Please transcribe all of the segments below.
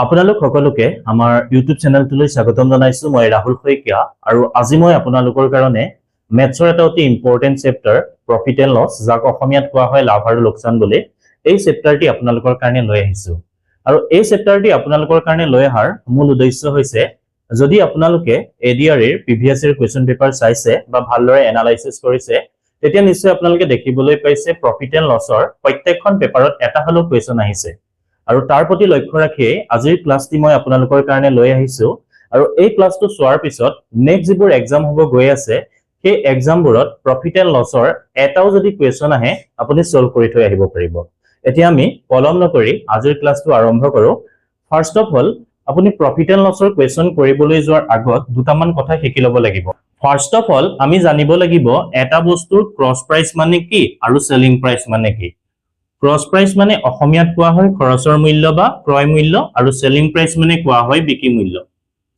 আপোনালোক সকলোকে আমাৰ ইউটিউব চেনেলটোলৈ স্বাগতম জনাইছো। মই ৰাহুল শইকীয়া আৰু আজি মই আপোনালোকৰ কাৰণে মেথছৰ এটা অতি important chapter profit and loss, যাক অসমীয়াত কোৱা হয় লাভ আৰু লোকচান বুলি, এই চেপ্টাৰটি আপোনালোকৰ কাৰণে লৈ আহিছো। আৰু এই চেপ্টাৰটি আপোনালোকৰ কাৰণে লৈ অহাৰ মূল উদ্দেশ্য হৈছে, যদি আপোনালোকে এডিআৰইৰ প্ৰিভিয়াছ ইয়েৰ কুৱেশ্যন পেপাৰ চাইছে বা ভালদৰে এনালাইচিছ কৰিছে, তেতিয়া নিশ্চয় আপোনালোকে দেখিবলৈ পাইছে প্ৰফিট এণ্ড লছৰ প্ৰত্যেকখন পেপাৰত এটা হলেও কুৱেশ্যন আহিছে। আৰু তাৰ প্ৰতি লক্ষ্য ৰাখি আজিৰ ক্লাছটি মই আপোনালোকৰ কাৰণে লৈ আহিছো। আৰু এই ক্লাছটো চোৱাৰ পিছত নেক্সট যিবোৰ এক্সাম হ'ব গৈ আছে, সেই এক্সামবোৰত প্ৰফিট এণ্ড লছৰ এটাও যদি কুৱেশ্যন আহে আপুনি সলভ কৰি থৈ আহিব পাৰিব। এতিয়া আমি পলম নকৰি আজিৰ ক্লাছটো আৰম্ভ কৰোঁ। ফাৰ্ষ্ট অফ অল, আপুনি প্ৰফিট এণ্ড লছৰ কুৱেশ্যন কৰিবলৈ যোৱাৰ আগত দুটামান কথা শিকি ল'ব লাগিব। ফাৰ্ষ্ট অফ অল, আমি জানিব লাগিব এটা বস্তুৰ ক্ৰছ প্ৰাইচ মানে কি আৰু সেলিং প্ৰাইচ মানে কি। ক্ৰছ প্ৰাইচ মানে অসমীয়াত কোৱা হয় খৰচৰ মূল্য বা ক্ৰয় মূল্য, আৰু সেলিং প্ৰাইচ মানে কোৱা হয় বিক্ৰী মূল্য।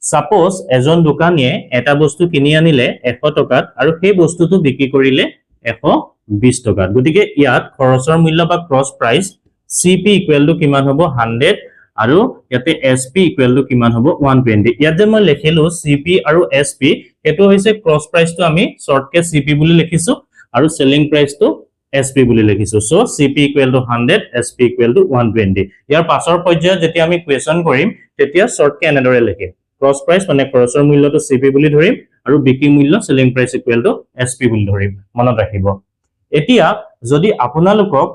সাপোজ এজন দোকানীয়ে এটা বস্তু কিনি আনিলে 100 টকাত আৰু সেই বস্তুটো বিক্ৰী কৰিলে 120 টকাত। গতিকে ইয়াত খৰচৰ মূল্য বা cross price CP equal to কিমান হ'ব 100, আৰু ইয়াতে SP ইকুৱেল টু কিমান হ'ব 120। ইয়াত যে মই লিখিলো CP আৰু SP, সেইটো হৈছে ক্ৰছ প্ৰাইচটো আমি শৰ্টকে CP বুলি লিখিছো আৰু সেলিং প্ৰাইচটো SP বুলি লিখিছো। So CP equal to 100, SP equal to 120। ইয়াৰ পাছৰ পৰ্যায়ত যেতিয়া আমি কুৱেশ্যন কৰিম তেতিয়া শৰ্টকে এনেদৰে লিখিম, ক্ৰছ প্ৰাইচ মানে খৰচৰ মূল্যটো CP বুলি ধৰিম আৰু বিক্ৰী মূল্য selling price equal to SP বুলি ধৰিম। মনত ৰাখিব। এতিয়া যদি আপোনালোকক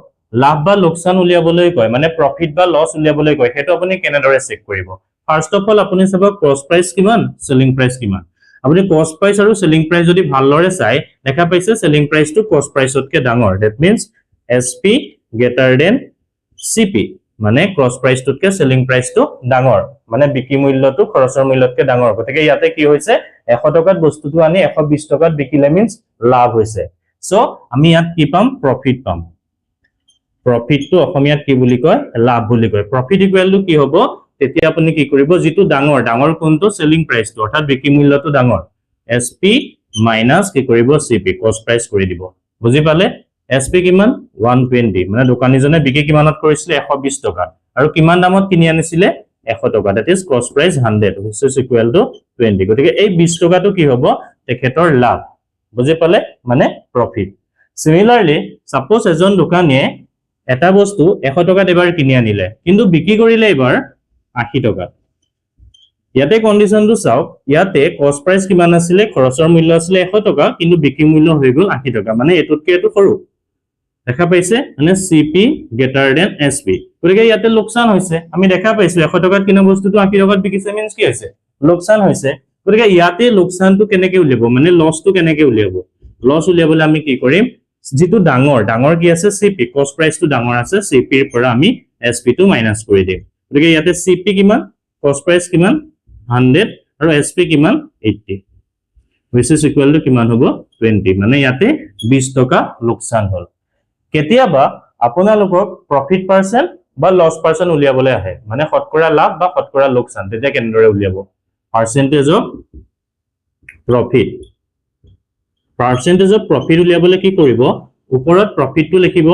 লাভ বা লোকচান উলিয়াবলৈ কয়, মানে প্ৰফিট বা লছ উলিয়াবলৈ কয়, সেইটো আপুনি কেনেদৰে চেক কৰিব? ফাৰ্ষ্ট অফ অল আপুনি চাব ক্ৰছ প্ৰাইচ কিমান, সেলিং প্ৰাইচ কিমান। আপুনি ক্ৰছ প্ৰাইচ আৰু সেলিং প্ৰাইচ যদি ভালদৰে চাই, দেখা পাইছে সেলিং প্ৰাইচটো ক্ৰছ প্ৰাইচতকৈ ডাঙৰ। That means SP greater than CP, মানে ক্ৰছ প্ৰাইচটোতকৈ সেলিং প্ৰাইচটো ডাঙৰ, মানে বিক্ৰী মূল্যটো খৰচৰ মূল্যতকৈ ডাঙৰ। গতিকে ইয়াতে কি হৈছে, 100 টকাত বস্তুটো আনি 120 টকাত বিকিলে মিন্স লাভ হৈছে। সো আমি ইয়াত কি পাম, প্ৰফিট পাম। প্ৰফিটটো অসমীয়াত কি বুলি কয়, লাভ বুলি কয়। প্ৰফিট ইকুৱেল টু কি হ'ব, তেতিয়া আপুনি কি কৰিব, যিটো ডাঙৰ, ডাঙৰ কোনটো, সেলিং প্ৰাইচটো, অৰ্থাৎ বিক্ৰী মূল্যটো ডাঙৰ, SP মাইনাছ কি কৰিব, CP, কষ্ট প্ৰাইচ কৰি দিব। বুজি পালে? SP কিমান 120, মানে দোকানীজনে বিক্ৰী কিমানত কৰিছিলে 120 টকাত, আৰু কিমান দামত কিনি আনিছিলে 100 টকা। দ্যাট ইজ কষ্ট price 100 which is equal to 20। গতিকে এই 20 টকাটো কি হ'ব, তেখেতৰ লাভ। বুজি পালে? মানে প্ৰফিট। সিমিলাৰলি সাপোজ এজন দোকানীয়ে এটা বস্তু 100 টকাত এবাৰ কিনি আনিলে, কিন্তু বিক্ৰী কৰিলে এবাৰ 80 টকাত। ইয়াতে কন্ডিশনটো চাওক, ইয়াতে কষ্ট প্ৰাইচ কিমান আছিলে, খৰচৰ মূল্য আছিলে 100 টকা, কিন্তু বিক্ৰী মূল্য হৈ গ'ল 80 টকা, মানে এটোতকে এটো সৰু। দেখা পাইছে? মানে CP গ্ৰেটাৰ দেন SP। গতিকে ইয়াতে লোকচান হৈছে। আমি দেখা পাইছো 100 টকাত কিনা বস্তুটো 80 টকাত বিকিছে, মিন্স কি হৈছে, লোকচান হৈছে। গতিকে ইয়াতে লোকচানটো কেনেকে উলিয়াব, মানে লছটো কেনেকে উলিয়াব? লছ উলিয়াবলৈ আমি কি কৰিম, যিটো ডাঙৰ, ডাঙৰ কি আছে, CP, কষ্ট প্ৰাইচটো ডাঙৰ আছে, CP ৰ পৰা আমি SP টো মাইনাছ কৰি দিম। গতিকে ইয়াতে CP কিমান, কষ্ট প্ৰাইচ কিমান 100, আৰু SP কিমান 80, which is equal to কিমান হ'ব 20, মানে ইয়াতে 20 টকা লোকচান হ'ল। কেতিয়াবা আপোনালোকক প্ৰফিট পাৰ্চেন্ট বা লছ পাৰ্চেন্ট উলিয়াবলৈ আহে, মানে শতকৰা লাভ বা শতকৰা লোকচান, তেতিয়া কেনেদৰে উলিয়াব? Percentage of profit. Percentage of profit উলিয়াবলৈ কি কৰিব, ওপৰত প্ৰফিটটো লিখিব,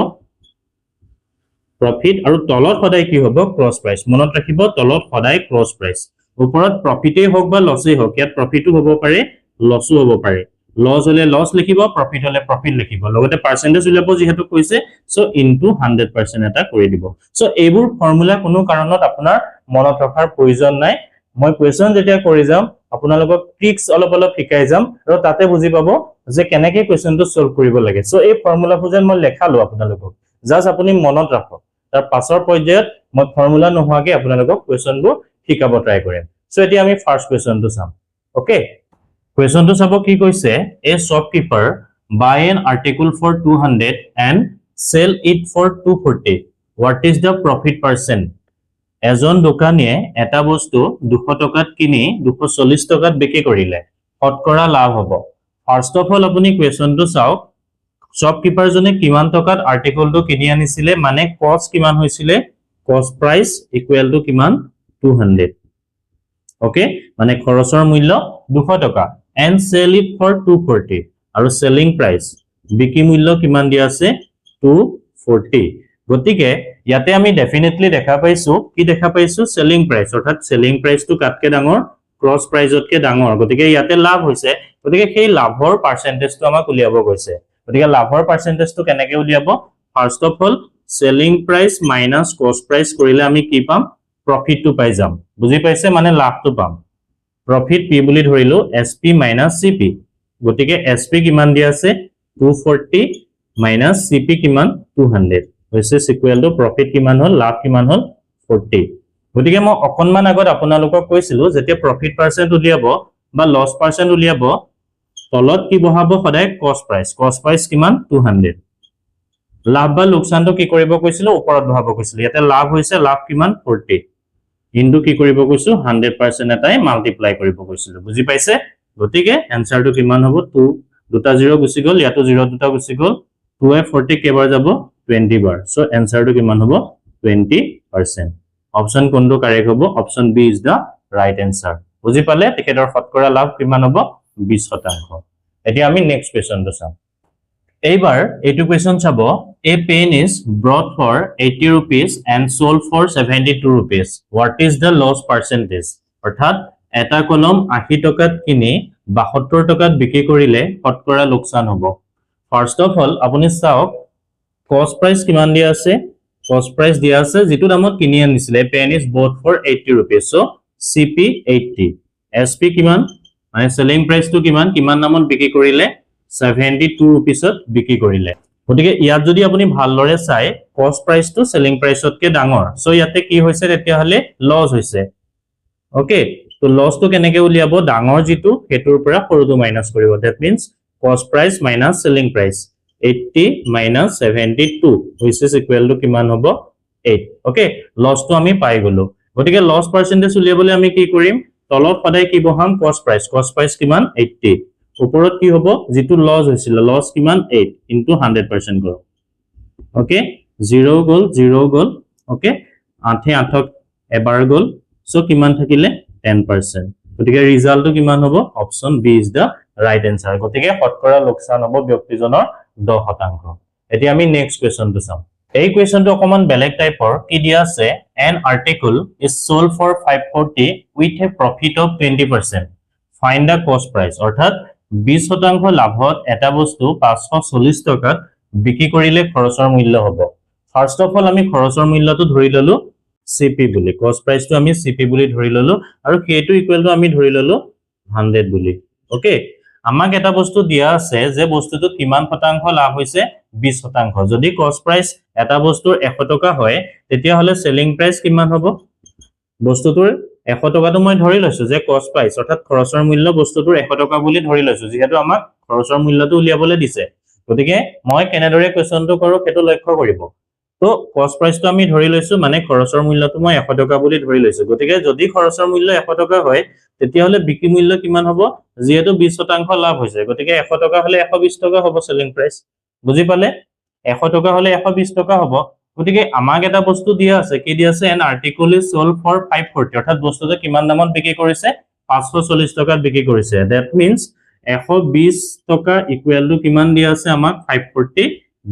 প্ৰফিট, আৰু তলত সদায় কি হ'ব, ক্ৰছ প্ৰাইচ। মনত ৰাখিব, তলত সদায় ক্ৰছ প্ৰাইচ। ওপৰত প্ৰফিটেই হওক বা লছেই হওক, ইয়াত প্ৰফিটো হ'ব পাৰে, লছো হ'ব পাৰে। লছ হলে লছ লিখিব, প্ৰফিট হলে প্ৰফিট লিখিব, লগতে পাৰ্চেন্টেজ উলিয়াব যিহেতু কৈছে, সো ইনটু 100% এটা কৰি দিব। সো এইবোৰ ফৰ্মুলা কোনো কাৰণত আপোনাৰ মনত ৰখাৰ প্ৰয়োজন নাই। মই কুৱেশ্যন যেতিয়া কৰি যাম, আপোনালোকক ট্ৰিক্স অলপ অলপ শিকাই যাম, আৰু তাতে বুজি পাব যে কেনেকে কুৱেশ্যনটো সলভ কৰিব লাগে। সো এই ফৰ্মুলাবোৰ যেন মই লেখালো আপোনালোকক, জাষ্ট আপুনি মনত ৰাখক। তাৰ পাছৰ পৰ্যায়ত মই ফৰ্মুলা নোহোৱাকে আপোনালোকক কুৱেশ্যনবোৰ শিকাব ট্ৰাই কৰিম। সো এতিয়া আমি ফাৰ্ষ্ট কুৱেশ্যনটো চাম। ওকে, কুৱেশ্যনটো চাব কি কৈছে, a shopkeeper buys an article for 200 and sell it for 240, what is the profit percent? এজন দোকানীয়ে এটা বস্তু 200 টকাত কিনি 240 টকাত বিক্ৰী কৰিলে, শতকৰা লাভ হ'ব। ফাৰ্ষ্ট অফ অল আপুনি কুৱেশ্যনটো চাওক, শ্বপকিপাৰজনে কিমান টকাত আৰ্টিকলটো কিনি আনিছিলে, মানে কষ্ট কিমান হৈছিলে, কষ্ট প্ৰাইচ ইকুৱেল টু কিমান 200। ওকে, মানে খৰচৰ মূল্য 200 টকা, এণ্ড চেল ইট ফৰ 240, আৰু সেলিং প্ৰাইচ বিক্ৰী মূল্য কিমান দিয়া আছে 240। গতিকে ইয়াতে আমি ডেফিনেটলি দেখা পাইছো কি দেখা পাইছো সেলিং প্ৰাইস অৰ্থাৎ সেলিং প্ৰাইসটো কাটকে ডাঙৰ ক্ৰস প্ৰাইসতকে ডাঙৰ গতিকে ইয়াতে লাভ হৈছে গতিকে সেই লাভৰ পাৰ্সেন্টেজটো আমাক উলিয়াব গৈছে গতিকে লাভৰ পাৰ্সেন্টেজটো কেনেকৈ উলিয়াব first of all selling price minus কস্ট প্ৰাইস কৰিলে আমি কি পাম প্ৰফিটটো পাই যাম বুজি পাইছে মানে লাভটো পাম প্ৰফিট পি বুলি ধৰিলো এসপি মাইনাস সিপি গতিকে এসপি কিমান দিয়া আছে 240 মাইনাস সিপি কিমান 200 হৈছে ইকুৱেল টু প্ৰফিট কিমান হল লাভ কিমান হল 40 গতিকে মই অকনমান আগত আপোনালোকক কৈছিলো যেতিয়া প্ৰফিট পাৰ্সেন্ট উলিয়াব বা লস পাৰ্সেন্ট উলিয়াব তলত কি বহাব সদায় কস্ট প্ৰাইস কিমান 200 লাভ বা লোকসানটো কি কৰিব কৈছিলো ওপৰত বহাব কৈছিলো ইয়াতে লাভ হৈছে লাভ কিমান 40 ইনটু কি কৰিব কৈছো 100% এটাই মাল্টিপ্লাই কৰিব কৈছিলো বুজি পাইছে গতিকে এনসাৰটো কিমান হ'ব 2 দুটা 0 গুছি গল ইয়াতো 0 দুটা গুছি গল 2 এ 40 কেবাৰ যাব 20 বাৰ সো এনসাৰটো কিমান হ'ব 20% অপচন কোনটো কাৰেক্ট হ'ব option B is the right answer বুজি পালে টিকেটৰ শতকৰা লাভ কিমান হ'ব 20% এতিয়া আমি নেক্সট কোৱেশ্চনটো চাম এইবাৰ এইটো কোৱেশ্চন চাব a pen is bought for 80 rupees and sold for 72 rupees what is the loss percentage অৰ্থাৎ এটা কলম 80 টকাত কিনি 72 টকাত বিক্ৰী কৰিলে শতকৰা লোকসান হ'ব ফাৰ্স্ট অফ অল আপুনি চাওক কস্ট প্ৰাইস কিমান দিয়া আছে কস্ট প্ৰাইস দিয়া আছে যেটো দামত কিনি আনিছিলে PAN is bought for 80 rupees so cp 80 sp কিমান মানে সেলিং প্ৰাইসটো কিমান দামত বিক্ৰী কৰিলে 72 rupeesত বিক্ৰী কৰিলে গতিকে ইয়াত যদি আপুনি ভালদৰে চাই কস্ট প্ৰাইসটো সেলিং প্ৰাইসতকে ডাঙৰ সো ইয়াতে কি হৈছে তেতিয়া হলে লস হৈছে ওকে তো লসটো কেনেকৈ উলিয়াব ডাঙৰ যেটো হেতুৰ পৰা সৰুটো মাইনাস কৰিব দ্যাট মিন্স কস্ট price minus selling price 80 minus 72 which is equal to কিমান হ'ব 8 ওকে লসটো আমি পাই গলো গতিকে লস পার্সেন্টেজ উলিয়াবলে আমি কি কৰিম তলত সদায় কি বহাম কস্ট প্ৰাইস কিমান 80 ওপৰত কি হ'ব যেটো লস হৈছিল লস কিমান 8 into 100% গল ওকে 0 গল ওকে 8 এবাৰ গল সো কিমান থাকিলে 10% গতিকে ৰিজাল্টটো কিমান হ'ব option B is the right answer গতিকে শতকৰা লোকসান হ'ব ব্যক্তিজনৰ 10% এতিয়া আমি নেক্সট কোৱেশ্চনটো চাম এই কোৱেশ্চনটো অকমান বেলেগ টাইপৰ কি দিয়া আছে an article is sold for 540 with a profit of 20% find the cost price অৰ্থাৎ 20% লাভত এটা বস্তু 540 টকাত বিক্ৰী কৰিলে খৰচৰ মূল্য হ'ব ফাৰ্স্ট অফ অল আমি খৰচৰ মূল্যটো ধৰি ললো সিপি বুলি কস্ট প্ৰাইসটো আমি সিপি বুলি ধৰি ললো আৰু সেইটো ইকুৱেল টু আমি ধৰি ললো 100 বুলি ওকে আমাক এটা বস্তু দিয়া আছে যে বস্তুটো কিমান শতাংশ লাভ হৈছে 20% যদি কস্ট প্ৰাইস এটা বস্তুৰ 100 টকা হয় তেতিয়া হলে সেলিং প্ৰাইস কিমান হ'ব বস্তুটোৰ 100 টকাটো মই ধৰি লৈছো যে কস্ট প্ৰাইস অৰ্থাৎ খৰচৰ মূল্য বস্তুটোৰ 100 টকা বুলি ধৰি লৈছো যেহেতু আমাক খৰচৰ মূল্যটো উলিয়াবলৈ দিছে গতিকে মই কেনেদৰে কোৱেশ্চনটো কৰো হেতু লক্ষ্য কৰিব তো কস্ট প্ৰাইসটো আমি ধৰি লৈছো মানে খৰচৰ মূল্যটো মই 100 টকা বুলি ধৰি লৈছো গতিকে যদি খৰচৰ মূল্য 100 টকা হয় তেতিয়া হলে বিক্ৰী মূল্য কিমান হ'ব যেহেতু 20% লাভ হৈছে গতিকে 100 টকা হলে 120 টকা হ'ব সেলিং প্ৰাইস বুজি পালে 100 টকা হলে 120 টকা হ'ব গতিকে আমাক এটা বস্তু দিয়া আছে কি দিয়া আছে an article is sold for 540 অৰ্থাৎ বস্তুটো কিমান দামত বিক্ৰী কৰিছে 540 টকাত বিক্ৰী কৰিছে that means 120 টকা ইকুৱেল টু কিমান দিয়া আছে আমাক 540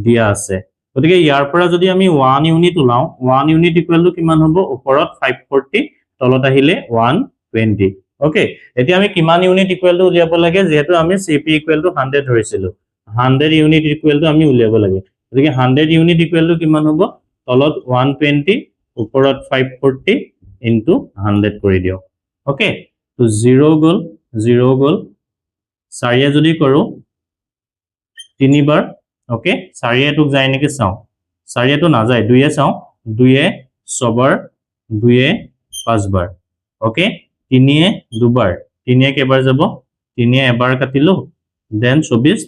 দিয়া আছে গতিকে ইয়াৰ পৰা যদি আমি 1 ইউনিট উলাও 1 ইউনিট ইকুৱেল টু কিমান হ'ব ওপৰত 540 তলত আহিলে 120 ওকে এতিয়া আমি কিমান ইউনিট ইকুৱেল টু উলিয়াব লাগে যেহেতু আমি সিপি ইকুৱেল টু 100 ধৰিছিলো 100 ইউনিট ইকুৱেল টু আমি উলিয়াব লাগে গতিকে 100 ইউনিট ইকুৱেল টু কিমান হ'ব তলত 120 ওপৰত 540 into 100 কৰি দিও ওকে তো 0 গল 4 যদি কৰো 3 বাৰ ওকে 4 টুক যায় নেকি চাও 4 তো না যায় 2 চাও 2 6 বাৰ 2 5 বাৰ ওকে 3 দুবাৰ 3 কেবাৰ যাব 3 এবাৰ কাটিলো দেন 24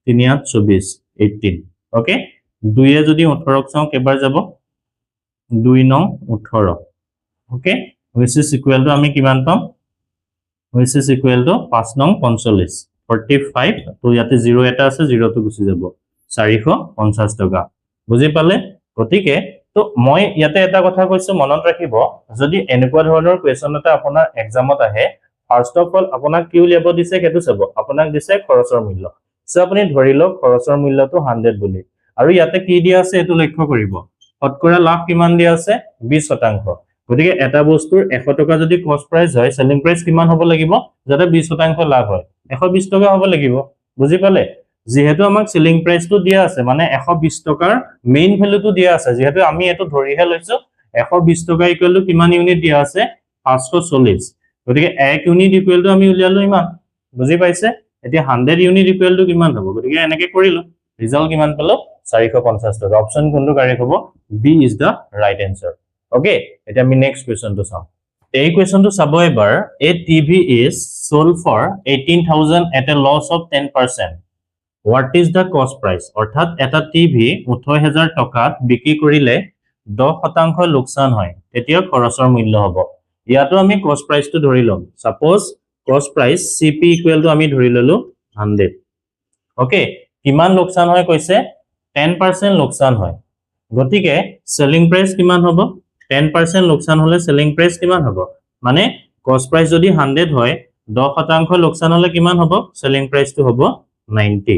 3 8 24 18 ওকে 2 যদি 18 চাও কেবাৰ যাব 2 9 18 okay which is equal to আমি কিমান পাম which is equal to 5 9 45 45 তো ইয়াতে 0 এটা আছে 0 তো গুছি যাব 450 টকা বুজি পালে গতিকে তো মই ইয়াতে এটা কথা কৈছো মনত ৰাখিব যদি এনেকুৱা ধৰণৰ কোৱেশ্চন এটা আপোনাৰ এক্সামত আহে ফাৰ্স্ট অফ অল আপোনাক কি উলিয়াব দিছে কেটো চাব আপোনাক দিছে খৰচৰ মূল্য সো আপুনি ধৰিলো খৰচৰ মূল্যটো 100 বুলি আৰু ইয়াতে কি দিয়া আছে এটো লক্ষ্য কৰিব শতকৰা লাভ কিমান দিয়া আছে 20%। গতিকে এটা বস্তুৰ 100 টকা যদি কস্ট প্ৰাইস হয় সেলিং প্ৰাইস কিমান হ'ব লাগিব যাতে 20% লাভ হয় 120 টকা হ'ব লাগিব বুজি পালে যেহেতু আমাক সেলিং প্ৰাইসটো দিয়া আছে মানে 120 টকাৰ মেইন ভ্যালুটো দিয়া আছে যেহেতু আমি এটো ধৰিহে লৈছো 120 টকা ইকুৱেল টু কিমান ইউনিট দিয়া আছে 540 গতিকে 1 ইউনিট ইকুৱেল টু আমি উলিয়ালো ইমান বুজি পাইছে এতিয়া 100 ইউনিট ইকুৱেল টু কিমান হ'ব গতিকে এনেকৈ কৰিলো ৰিজাল্ট কিমান পালো 450 টকা অপচন কোনটো কাৰেক্ট হ'ব B is the right answer okay এটা আমি নেক্সট কোৱেশ্চনটো চাম এই কোৱেশ্চনটো চাব এবাৰ a TV is sold for 18000 at a loss of 10% what is the cost price অৰ্থাৎ এটা টিভি 18000 টকাত বিক্ৰী কৰিলে 10% লোকসান হয় তেতিয়া খৰচৰ মূল্য হ'ব ইয়াতো আমি কস্ট প্ৰাইসটো ধৰি লম সাপোজ কস্ট প্ৰাইস সিপি ইকুৱেল টু আমি ধৰি ললো 100 ওকে কিমান লোকসান হয় কৈছে 10% লোকসান হয় গতিকে সেলিং প্ৰাইস কিমান হ'ব 10% লোকসান হলে সেলিং প্ৰাইস কিমান হ'ব মানে কস্ট প্ৰাইস যদি 100 হয় 10% লোকসান হলে কিমান হ'ব সেলিং প্ৰাইসটো হ'ব 90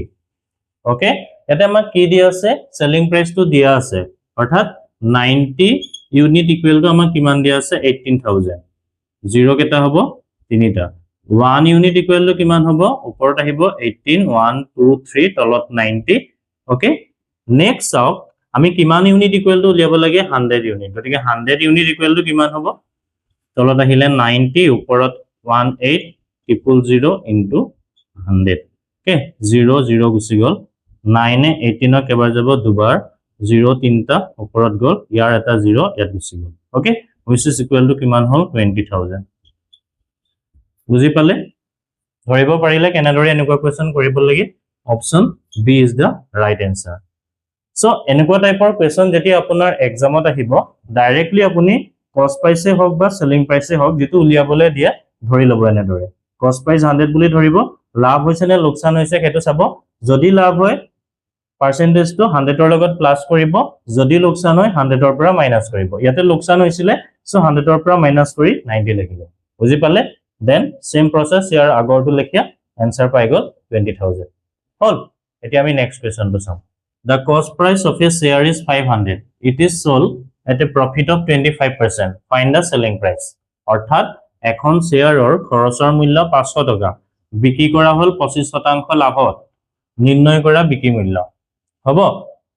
ওকে এটা আমাক কি দিয়া আছে সেলিং প্ৰাইসটো দিয়া আছে অৰ্থাৎ 90 ইউনিট ইকুৱেল টু আমাক কিমান দিয়া আছে 18000 জিৰো কেটা হ'ব তিনিটা 1 ইউনিট ইকুৱেল টু কিমান হ'ব ওপৰত আহিব 18 1 2 3 তলত 90 ওকে নেক্সট চাওক আমি কিমান ইউনিট ইকুৱেল টু উলিয়াব লাগে 100 ইউনিট গতিকে 100 ইউনিট ইকুৱেল টু কিমান হ'ব তলত আহিলে 90 ওপৰত 18000 ইনটু 100 ওকে 0 0 গুচি গল 9 এ 18 কেবাৰ যাব দুবাৰ 0 তিনটা ওপৰত গল ইয়াৰ এটা 0 ইয়াত গুচি গল okay which is equal to কিমান হল 20000 বুজি পালে ধৰিব পাৰিলে কেনেদৰে এনেকুৱা কোৱেশ্চন কৰিব লাগে option B is the right answer so এনেকুৱা টাইপৰ কোৱেশ্চন যেতিয়া আপোনাৰ এক্সামত আহিব ডাইৰেক্টলি আপুনি কস্ট প্ৰাইসে হওক বা সেলিং প্ৰাইসে হওক যেটো উলিয়াবলৈ দিয়ে ধৰি লব এনেদৰে কস্ট প্ৰাইস 100 বুলি ধৰিব লাভ হৈছে নে লোকসান হৈছে হেতু চাব যদি লাভ হয় পার্সেন্টেজ তো 100 এর লগত প্লাস করিব যদি লোকসান হয় 100 এর পৰা মাইনাস কৰিব ইয়াতে লোকসান হৈছিলে সো 100 এৰ পৰা মাইনাস কৰি 90 লিখিব বুজি পালে দেন সেম প্ৰসেস ইয়াৰ আগৰটো লিখিয়া आंसर পাই গল 20000 হল এতিয়া আমি নেক্সট কোৱেশ্চনটো চাম The cost price of a share is 500 it is sold at a profit of 25% find the selling price অৰ্থাৎ এখন শেয়াৰৰ খৰচৰ মূল্য 500 টকা বিক্ৰী কৰা হল 25% লাভত নিৰ্ণয় কৰা বিক্ৰী মূল্য হ'ব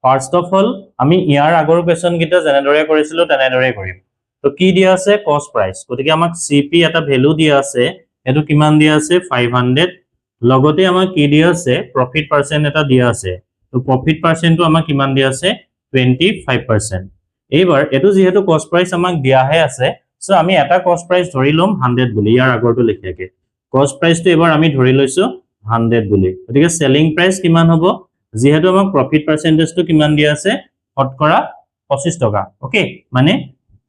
ফাৰ্স্ট অফ অল আমি ইয়াৰ আগৰ কোৱেশ্চন কিটা জেনেদৰে কৰিছিলো তেনেদৰে কৰিম তো কি দিয়া আছে কস্ট প্ৰাইস গতিকে আমাক সিপি এটা ভ্যালু দিয়া আছে এটো কিমান দিয়া আছে 500 লগতে আমাক কি দিয়া আছে প্ৰফিট পাৰ্সেন্ট এটা দিয়া আছে তো প্ৰফিট পাৰ্সেন্টটো আমাক কিমান দিয়া আছে 25% এইবাৰ এটো যেহেতু কস্ট প্ৰাইস আমাক দিয়াহে আছে সো আমি এটা কস্ট প্ৰাইস ধৰি লম 100 বুলি ইয়াৰ আগৰটো লিখিয়াকে কস্ট প্ৰাইসটো এবাৰ আমি ধৰি লৈছো 100 বুলি গতিকে সেলিং প্ৰাইস কিমান হ'ব যেহেতু আমাক প্ৰফিট পাৰ্সেন্টেজটো কিমান দিয়া আছে শতকৰা 25 টকা ওকে মানে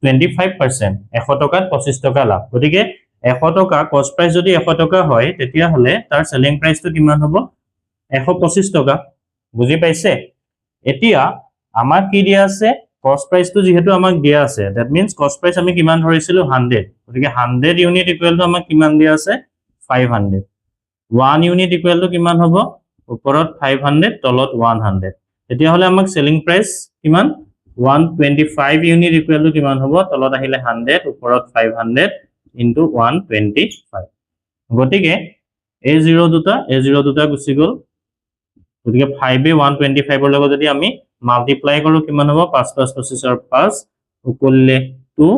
25% 100 টকাত 25 টকা লাভ গতিকে 100 টকা কস্ট প্ৰাইস যদি 100 টকা হয় তেতিয়া হলে তাৰ সেলিং প্ৰাইসটো কিমান হ'ব 125 টকা বুজি পাইছে এতিয়া আমাক কি দিয়া আছে কস্ট প্ৰাইসটো যেহেতু আমাক দিয়া আছে দ্যাট মিন্স কস্ট প্ৰাইস আমি কিমান ধৰিছিলো 100 গতিকে 100 ইউনিট ইকুৱেল টু আমাক কিমান দিয়া আছে 500 1 ইউনিট ইকুৱেল টু কিমান হ'ব ওপৰত 500 তলত 100 এতিয়া হলে আমাক সেলিং প্ৰাইস কিমান 125 ইউনিট ইকুৱেল টু কিমান হ'ব তলত আহিলে 100 ওপৰত 500 ইনটু 125 গতিকে a0 দুটা গুচি গল গতিকে 5 এ 125 এর লগত যদি আমি মাল্টিপ্লাই কৰো কিমান হ'ব 5 5 25 এর 5 উকলিলে 2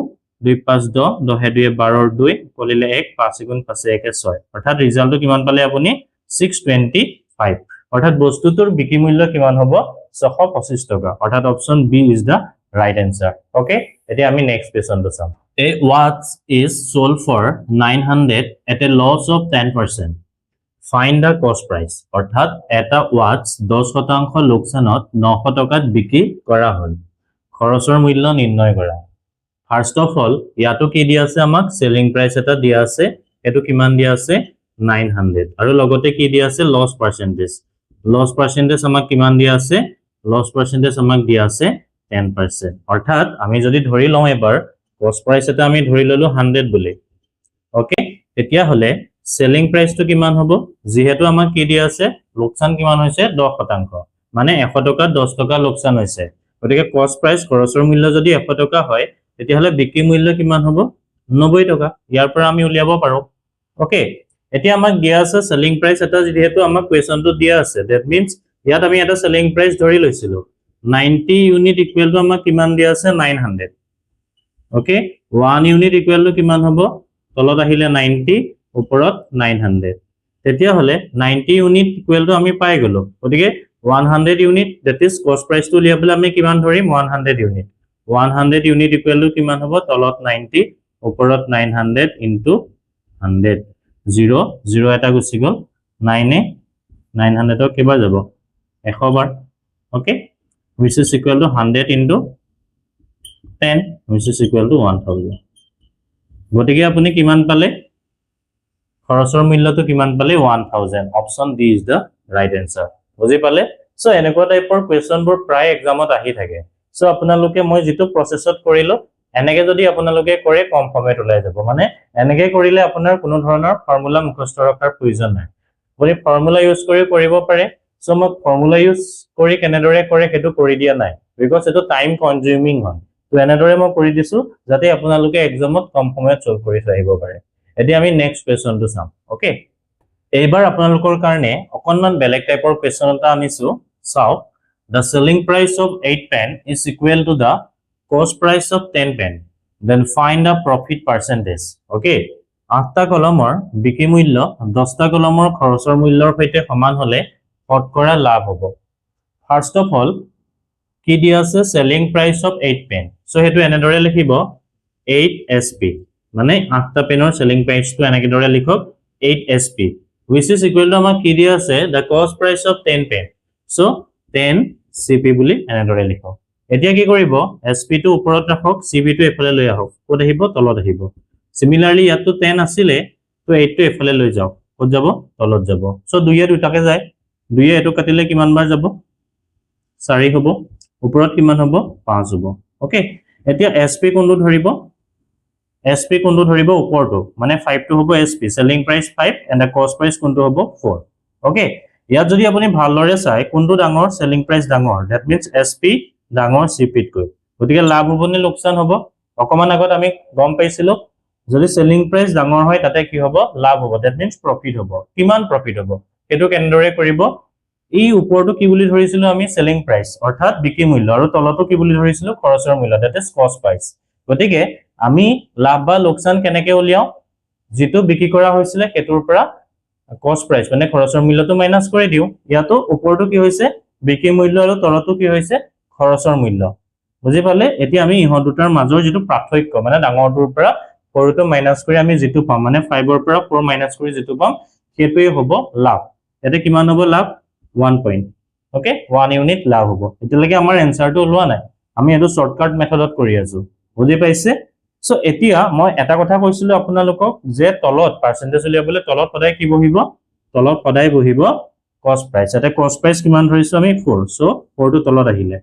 2 5 10 10 2 12 এর 2 উকলিলে 1 5 গুণ 5 1 6 অর্থাৎ ৰিজাল্টটো কিমান পালে আপুনি 625 অৰ্থাৎ বস্তুটোৰ বিক্ৰী মূল্য কিমান হ'ব 625 টকা অর্থাৎ option B is the right answer okay এতিয়া আমি নেক্সট কোৱেশ্চনটো চাম A watch is sold for 900 at a loss of 10%. Find the cost price. অর্থাৎ এটা watch 10% লোকসানত 900 টকাত বিক্ৰী কৰা হল খৰচৰ মূল্য নিৰ্ণয় কৰা ফাৰ্স্ট অফ অল ইয়াতো কি দিয়া আছে আমাক সেলিং প্ৰাইস এটা দিয়া আছে এটো কিমান দিয়া আছে 900 আৰু লগতে কি দিয়া আছে লস পার্সেন্টেজ আমাক কিমান দিয়া আছে লস পার্সেন্টেজ আমাক দিয়া আছে 10% অর্থাৎ আমি যদি ধৰি লওঁ এবাৰ কস্ট প্ৰাইস এটা আমি ধৰি ললো 100 বুলি ওকে তেতিয়া হলে সেলিং প্ৰাইসটো কিমান হ'ব যেহেতু আমাক কি দিয়া আছে লোকসান কিমান হৈছে 10% মানে 100 টকা 10 টকা লোকসান হৈছে গতিকে কষ্ট প্ৰাইচ খৰচৰ মূল্য যদি 100 টকা হয় তেতিয়াহলে বিক্ৰী মূল্য কিমান হ'ব 90 টকা ইয়াৰ পৰা আমি উলিয়াব পাৰো ওকে এতিয়া আমাক দিয়া আছে সেলিং প্ৰাইচ এটা যেহেতু আমাক কোৱেশ্চনটো দিয়া আছে দ্যাট মিন্স ইয়াত আমি এটা সেলিং প্ৰাইচ ধৰি লৈছিলো 90 ইউনিট ইকুৱেল টু আমাক কিমান দিয়া আছে 900 ওকে 1 ইউনিট ইকুৱেল টু কিমান হ'ব তলত আহিলে 90 ওপৰত 900 তেতিয়া হলে 90 ইউনিট ইকুৱেল টু আমি পাই গলো গতিকে 100 unit that is cost price to লিয়াবলে আমি কিমান ধৰিম 100 ইউনিট 100 ইউনিট ইকুৱেল টু কিমান হ'ব তলত 90 ওপৰত 900 into 100 0 0 এটা গুছি গল 9 এ 900 ক কেবাৰ যাব 100 বাৰ okay which is equal to 100 into 10 which is equal to 1000 গতিকে আপুনি কিমান পালে খৰচৰ মূল্যটো কিমান পালে 1000 option D is the right answer বুজি পালে সো এনেকুৱা টাইপৰ কোৱেশ্চনবোৰ প্ৰায় এক্সামত আহি থাকে সো আপোনালোকে মই যেটো প্ৰসেছত কৰিলো এনেকে যদি আপোনালোকে কৰে কম ফৰ্মেট ওলাই যাব মানে এনেকে কৰিলে আপোনাৰ কোনো ধৰণৰ ফৰ্মুলা মুখস্থ ৰখাৰ প্ৰয়োজন নাই আপুনি ফৰ্মুলা ইউজ কৰি কৰিব পাৰে সো মই ফৰ্মুলা ইউজ কৰি কেনেদৰে কৰে হেতু কৰি দিয়া নাই বিকজ এটো টাইম কনজিউমিং হয় তো এনেদৰে মই কৰি দিছো যাতে আপোনালোকে এক্সামত কম ফৰ্মেট সলভ কৰি আহিব পাৰে এতিয়া আমি নেক্সট কোৱেশ্চনটো চাম ওকে এইবাৰ আপোনালোকৰ কাৰণে অকনমান বেলেগ টাইপৰ কোৱেশ্চন এটা আনিছো চাওক the selling price of 8 pen is equal to the cost price of 10 pen then find the profit percentage okay 8টা কলমৰ বিক্ৰী মূল্য 10টা কলমৰ খৰচৰ মূল্যৰ সৈতে সমান হলে শতকৰা লাভ হ'ব ফাৰ্স্ট অফ অল কি দিয়া আছে selling price of 8 pen so হেতু এনেদৰে লিখিব 8 sp মানে 8টা পেনৰ selling price টো এনেদৰে লিখক 8 sp which is equal to আমাৰ কি দিয়া আছে the cost price of 10 pen so 10 cp বুলি এনেদৰে লিখক এতিয়া কি কৰিব sp টো ওপৰত ৰাখক cp টো এফালে লৈ আহক কোত আহিব তলত আহিব সিমিলাৰলি ইয়াতো 10 আছিল তো 8 টো এফালে লৈ যাওক কোত যাব তলত যাব সো 2 এ দুটাকে যায় 2 এ এটো কাটিলে কিমান বাৰ যাব 4 হ'ব ওপৰত কিমান হ'ব 5 হ'ব ওকে এতিয়া sp কোনটো ধৰিব sp কোনটো ধৰিব ওপৰটো মানে 5 টো হ'ব sp selling price 5 and the cost price কোনটো হ'ব 4 ওকে ইয়াত যদি আপুনি ভালদৰে চাই কোনটো ডাঙৰ selling price ডাঙৰ that means sp ডাঙৰ cp কৈ গতিকে লাভ হ'বনে লোকসান হ'ব অকমান আগত আমি গম পাইছিলো যদি selling price ডাঙৰ হয় তাতে কি হ'ব লাভ হ'ব that means profit হ'ব কিমান profit হ'ব এটো কেনেদৰে কৰিব এই ওপৰটো কি বুলি ধৰিছিলো আমি selling price অৰ্থাৎ বিক্ৰী মূল্য আৰু তলটো কি বুলি ধৰিছিলো খৰচৰ মূল্য that is cost price গতিকে আমি লাভ বা লোকসান কেনেকৈ উলিয়াও যেটো বিক্ৰী কৰা হৈছিল হেতুৰ পৰা cost price মানে খৰচৰ মূল্যটো মাইনাস কৰি দিও ইয়াতো ওপৰটো কি হৈছে বিক্ৰী মূল্য আৰু তলটো কি হৈছে খৰচৰ মূল্য বুজি পালে এতিয়া আমি ইহ দুটাৰ মাজৰ যেটো পাৰ্থক্য মানে ডাঙৰটোৰ পৰা সৰুটো মাইনাস কৰি আমি যেটো পাম মানে 5 ৰ পৰা 4 মাইনাস কৰি যেটো পাম হেতুই হ'ব লাভ এতে কিমান হ'ব লাভ 1 পইণ্ট ওকে 1 ইউনিট লাভ হ'ব এতিয়ালৈকে আমাৰ এনসাৰটো ওলোৱা নাই আমি এটো শৰ্টকাট মেথডত কৰি আছো বুজি পাইছে সো এতিয়া মই এটা কথা কৈছিলো আপোনালোকক যে তলত পাৰ্সেন্টেজ উলিয়াবলে তলত সদায় কি বহিব তলত সদায় বহিব কষ্ট প্ৰাইস এটা কষ্ট প্ৰাইস কিমান ধৰিছো আমি 4 সো 4 টো তলত আহিলে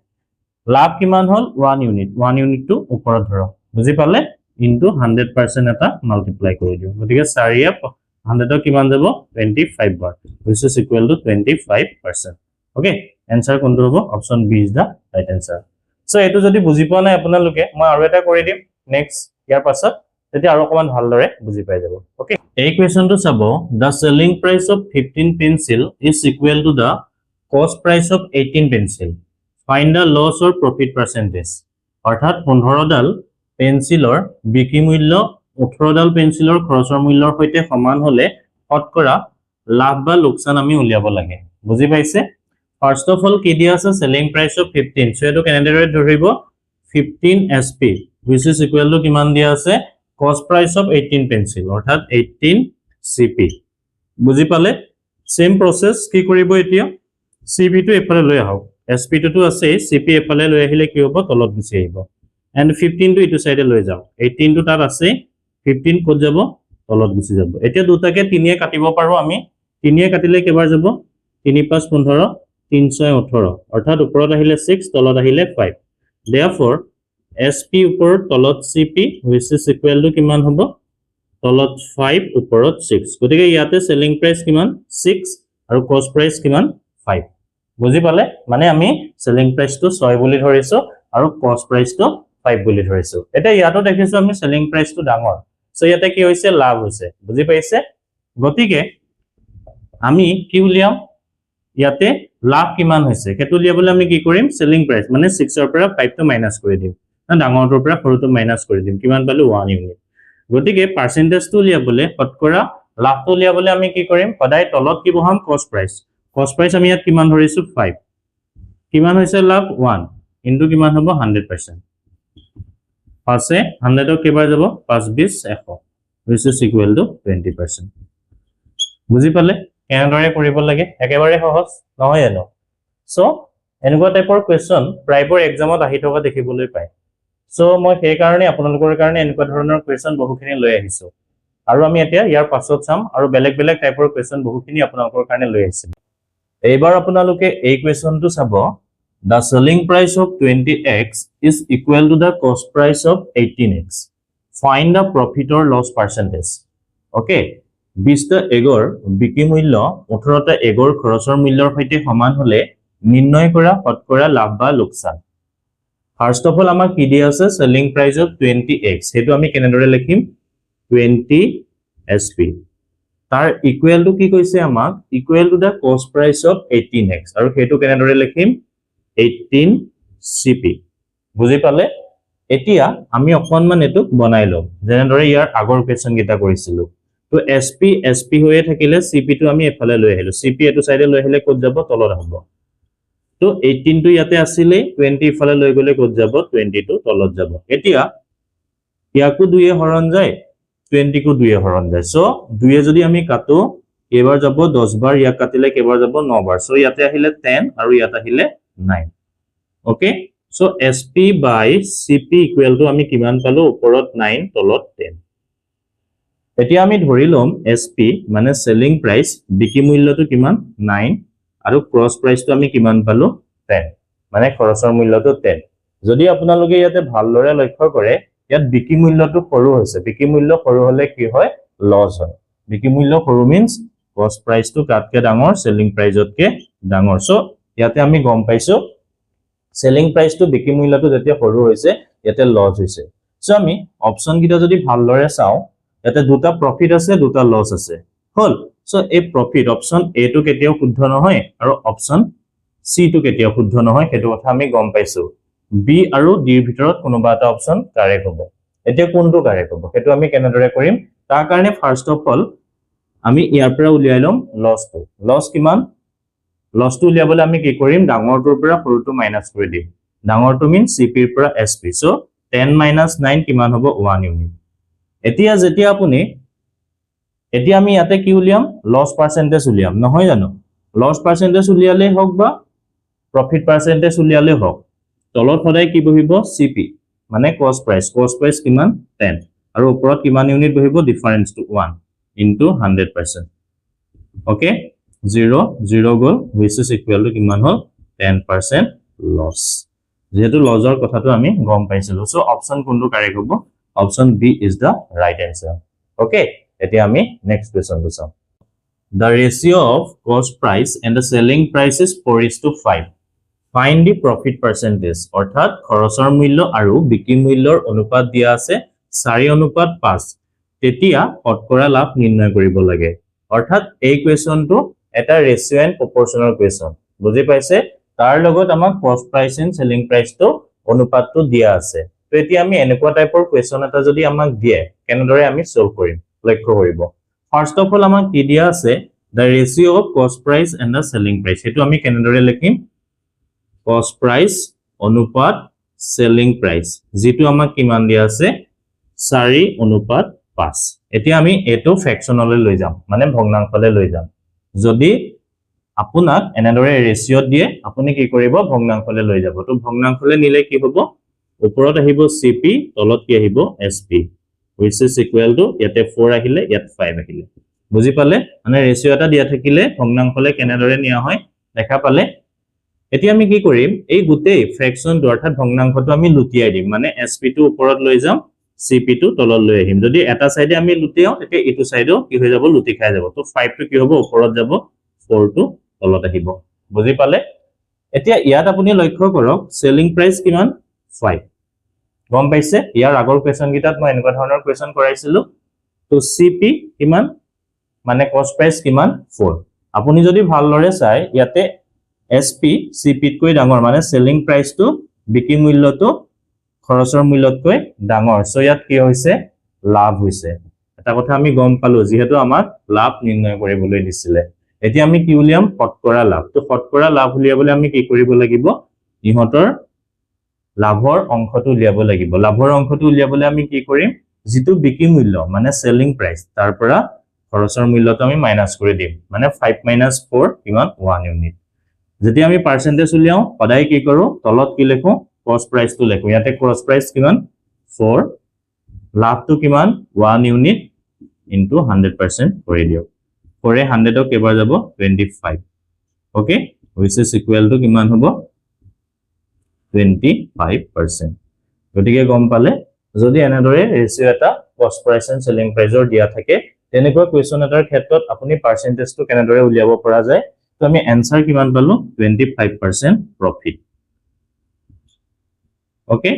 লাভ কিমান হল 1 ইউনিট টো ওপৰত ধৰ বুজি পালে ইনটু 100% এটা মাল্টিপ্লাই কৰি দিও গতিকে 4 এ 100 কিমান যাব 25 বাৰ which is equal to 25% okay answer কোনটো হ'ব option B is the right answer so এটো যদি বুজি পোৱা নাই আপোনালোকে মই আৰু এটা কৰি দিম নেক্সট ইয়াৰ পাছত তেতিয়া আৰু অকমান ভালদৰে বুজি পাই যাব ওকে এই কোৱেশ্চনটো চাব the selling price of 15 pencil is equal to the cost price of 18 pencil find the loss or profit percentage অৰ্থাৎ 15 ডাল পেন্সিলৰ বিক্ৰী মূল্য 18 ডাল পেন্সিলৰ খৰচৰ মূল্যৰ সৈতে সমান হলে শতকৰা লাভ বা লোকসান আমি উলিয়াব লাগে বুজি পাইছে ফাৰ্স্ট অফ অল কি দিয়া আছে selling price of 15 সো এটো কেনেদৰে ধৰিব 15 sp which is equal to কিমান দিয়া আছে cost price of 18 pencil অৰ্থাৎ 18 cp বুজি পালে সেম প্ৰসেস কি কৰিব এতিয়া cp টো এফালে লৈ আহক sp টো আছে cp এফালে লৈ আহিলে কি হ'ব তলত গুছি আহিব and 15 টো ইটো সাইডে লৈ যাও 18 টো তাত আছে 15 কত যাব তলত গুছি যাব এতিয়া দুটাকে 3 এ কাটিব পাৰো আমি 3 এ কাটিলে কেবাৰ যাব 3 5 15 3 6 18 অৰ্থাৎ ওপৰত আহিলে 6 তলত আহিলে 5 therefore sp ওপৰত তলত cp which is equal to কিমান হ'ব তলত 5 ওপৰত 6 গতিকে ইয়াতে selling price কিমান 6 আৰু cost price কিমান 5 বুজি পালে মানে আমি সেলিং প্ৰাইসটো 6 বুলি ধৰিছো আৰু কস্ট প্ৰাইসটো 5 বুলি ধৰিছো এটা ইয়াতো দেখিছো আমি সেলিং প্ৰাইসটো ডাঙৰ সো ইয়াতে কি হৈছে লাভ হৈছে বুজি পাইছে গতিকে আমি কি উলিয়াম ইয়াতে লাভ কিমান হৈছে কেটো উলিয়াবলৈ আমি কি কৰিম সেলিং প্ৰাইস মানে 6 ৰ পৰা 5 টো মাইনাস কৰি দিম না ডাঙৰটোৰ পৰা সৰুটো মাইনাস কৰি দিম কিমান পালো 1 ইউনিট গতিকে পাৰ্সেন্টেজটো উলিয়াবলৈ শতকৰা লাভটো উলিয়াবলৈ আমি কি কৰিম সদায় তলত কি বহাম কস্ট প্ৰাইস আমি ইয়াত কিমান ধৰিছো 5 কিমান হৈছে লাভ 1 ইনটু কিমান হ'ব 100% পাছে 100 ক কেবাৰ যাব 5 20 100 which is equal to 20% বুজি পালে কেনেদৰে কৰিব লাগে একেবাৰে সহজ নহয় জানো সো এনেকুৱা টাইপৰ কোৱেশ্চন প্ৰাইভেট এক্সামত আহি থকা দেখিবলৈ পায় সো মই সেই কাৰণে আপোনালোকৰ কাৰণে এনেকুৱা ধৰণৰ কোৱেশ্চন বহুখিনি লৈ আহিছো আৰু আমি এতিয়া ইয়াৰ পাছত চাম আৰু বেলেগ বেলেগ টাইপৰ কোৱেশ্চন বহুখিনি আপোনালোকৰ কাৰণে লৈ আহিছো এইবাৰ আপোনালোকে এই কোৱেশ্চনটো চাব the selling price of 20x is equal to the cost price of 18x find the profit or loss percentage okay 20 টা এগৰ বিক্ৰী মূল্য 18 টা এগৰ খৰচৰ মূল্যৰ সৈতে সমান হলে নিৰ্ণয় কৰা শতকৰা লাভ বা লোকচান ফাৰ্স্ট অফ অল আমাক কি দিয়া আছে সেলিং প্ৰাইস অফ 20x হেতু আমি কেনেদৰে লিখিম 20 sp তাৰ ইকুৱেল টু কি কৈছে আমাক equal to the cost price of 18x আৰু হেতু কেনেদৰে লিখিম 18 cp বুজি পালে এতিয়া আমি অকনমান এটু বনাই লম যেনেদৰে ইয়াৰ আগৰ কোৱেশ্চন গিটা কৰিছিলো তো sp হৈয়ে থাকিলে cp টো আমি এফালে লৈ আহিলো cp এটো সাইডে লৈ আহিলে কত যাব তলত হ'ব তো 18 টো ইয়াতে আছিল 20 ইফালে লৈ গলে কত যাব 20 টো তলত যাব এতিয়া ইয়াকু দুয়ে হৰণ যায় 20 কু দুয়ে হৰণ যায় সো দুয়ে যদি আমি কাটো কেবাৰ যাব 10 বাৰ ইয়াক কাটিলে কেবাৰ যাব 9 বাৰ সো ইয়াতে আহিলে 10 আৰু ইয়াত আহিলে 9 okay so sp by cp equal to আমি কিমান পালো ওপৰত 9 তলত 10 এতিয়া আমি ধৰি লম sp মানে সেলিং প্ৰাইস বিক্ৰী মূল্যটো কিমান 9 আৰু ক্ৰস প্ৰাইসটো আমি কিমান পালো 10 মানে খৰচৰ মূল্যটো 10 যদি আপোনালোকে ইয়াতে ভালদৰে লক্ষ্য কৰে ইয়াত বিক্ৰী মূল্যটো সৰু হৈছে বিক্ৰী মূল্য সৰু হলে কি হয় লস হয় বিক্ৰী মূল্য সৰু মিন্স কস্ট প্ৰাইসটো কাটকে ডাঙৰ সেলিং প্ৰাইসতকে ডাঙৰ সো ইয়াতে আমি গম পাইছো সেলিং প্ৰাইসটো বিক্ৰী মূল্যটো যেতিয়া সৰু হৈছে ইয়াতে লস হৈছে সো আমি অপচন কিটা যদি ভালদৰে চাও ইয়াতে দুটা প্ৰফিট আছে দুটা লস আছে হল সো এই প্ৰফিট অপচন এ টো কেতিয়াও শুদ্ধ নহয় আৰু অপচন সি টো কেতিয়াও শুদ্ধ নহয় হেতু কথা আমি গম পাইছো বি আৰু ডি ৰ ভিতৰত কোনোবা এটা অপচন কাৰেক্ট হ'ব এতিয়া কোনটো কাৰেক্ট হ'ব হেতু আমি কেনেদৰে কৰিম তাৰ কাৰণে ফাৰ্স্ট অফ অল আমি ইয়াৰ পৰা উলিয়াই লম লস কিমান লসটো উলিয়াবলৈ আমি কি কৰিম ডাঙৰটোৰ পৰা সৰুটো মাইনাস কৰি দিম ডাঙৰটো মিন সিপি ৰ পৰা এসপি সো 10 - 9 কিমান হ'ব 1 ইউনিট এতিয়া যেতিয়া আপুনি এতিয়া আমি ইয়াতে কি উলিয়াম লস পার্সেন্টেজ উলিয়াম নহয় জানো লস পার্সেন্টেজ উলিয়ালে হোক বা প্রফিট পার্সেন্টেজ উলিয়ালে হোক তলত সদায় কি বহিব সিপি মানে কস্ট প্রাইস কিমান 10 আৰু ওপৰত কিমান ইউনিট বহিব ডিফারেন্স টু 1 ইনটু 100% ওকে 0 গল which is equal to কিমান হল 10% লস যেহেতু লসৰ কথাটো আমি গম পাইছিলো সো অপচন কোনটো কাৰেক্ট হ'ব option B is the right answer okay এতিয়া আমি নেক্সট কোৱেশ্চনটো চাম the ratio of cost price and the selling price is 4:5 find the profit percentage অৰ্থাৎ খৰচৰ মূল্য আৰু বিক্ৰী মূল্যৰ অনুপাত দিয়া আছে 4:5 তেতিয়া শতকৰা লাভ নিৰ্ণয় কৰিব লাগে অৰ্থাৎ এই কোৱেশ্চনটো এটা ৰেশিও এণ্ড প্ৰপৰচনেল কোৱেশ্চন বুজি পাইছে তাৰ লগত আমাক কস্ট প্ৰাইস এণ্ড সেলিং প্ৰাইসটো অনুপাতটো দিয়া আছে তো এতিয়া আমি এনেকুৱা টাইপৰ কোৱেশ্চন এটা যদি আমাক দিয়ে কেনেদৰে আমি সলভ কৰিম লক্ষ্য কৰিব ফাৰ্স্ট অফ অল আমাক কি দিয়া আছে the ratio of cost price and the selling price হেতু আমি কেনেদৰে লিখিম cost price অনুপাত selling price যেটো আমাক কিমান দিয়া আছে 4:5 এতিয়া আমি এটো ফ্ৰেকশনলৈ লৈ যাম মানে ভগ্নাংশলৈ লৈ যাম যদি আপোনাক এনেদৰে ৰেশিও দিয়ে আপুনি কি কৰিব ভগ্নাংশলৈ লৈ যাব তো ভগ্নাংশলৈ নিলে কি হ'ব ওপৰত আহিব cp তলত কি আহিব sp which is equal to ইয়াতে 4 আহিলে ইয়াত 5 আহিলে বুজি পালে মানে ৰেশিও এটা দিয়া থাকিলে ভগ্নাংশলে কেনেদৰে নিয়া হয় দেখা পালে এতিয়া আমি কি কৰিম এই গুটেই ফ্ৰেকশন অৰ্থাৎ ভগ্নাংশটো আমি লুটিয়াই দিম মানে sp টো ওপৰত লৈ যাম cp টো তলত লৈ আহিম যদি এটা সাইডে আমি লুটিয়াও তেতিয়া ইটো সাইডেও কি হৈ যাব লুটি খাই যাব তো 5 টো কি হ'ব ওপৰত যাব 4 টো তলত আহিব বুজি পালে এতিয়া ইয়াত আপুনি লক্ষ্য কৰক সেলিং প্ৰাইস কিমান 5 গম পাইছে ইয়াৰ আগৰ কোৱেশ্চন গিটাত মই এনেকুৱা ধৰণৰ কোৱেশ্চন কৰাইছিলো তো সিপি কিমান মানে কষ্ট প্ৰাইস কিমান 4 আপুনি যদি ভালদৰে চাই ইয়াতে এসপি সিপি তকৈ ডাঙৰ মানে সেলিং প্ৰাইসটো বিক্ৰী মূল্যটো খৰচৰ মূল্যতকৈ ডাঙৰ সো ইয়াত কি হৈছে লাভ হৈছে এটা কথা আমি গম পালো যেহেতু আমাক লাভ নিৰ্ণয় কৰিবলৈ দিছিলে এতিয়া আমি কি উলিয়াম শতকৰা লাভ তো শতকৰা লাভ উলিয়াবলৈ আমি কি কৰিব লাগিব ইহতৰ লাভৰ অংশটো উলিয়াব লাগিব লাভৰ অংশটো উলিয়াবলৈ আমি কি কৰিম যেটো বিক্ৰী মূল্য মানে সেলিং প্ৰাইস তাৰ পৰা খৰচৰ মূল্যটো আমি মাইনাস কৰি দিম মানে 5 - 4 কিমান 1 ইউনিট যদি আমি পাৰ্সেন্টেজ উলিয়াও সদায় কি কৰো তলত কি লেখো কষ্ট প্ৰাইসটো লেখো ইয়াতে কষ্ট প্ৰাইস কিমান 4 লাভটো কিমান 1 ইউনিট ইনটু 100% কৰি দিও কৰে 100 ক কেবাৰ যাব 25 okay which is equal to কিমান হ'ব 25% গতিকে গম পালে যদি এনেদৰে ৰেশিও এটা কষ্ট প্ৰাইস এণ্ড সেলিং প্ৰাইসৰ দিয়া থাকে তেনেকুৱা কোৱেশ্চন এটাৰ ক্ষেত্ৰত আপুনি পাৰ্সেন্টেজটো কেনেদৰে উলিয়াব পৰা যায় তো আমি আনসাৰ কিমান পালো 25% প্ৰফিট ওকে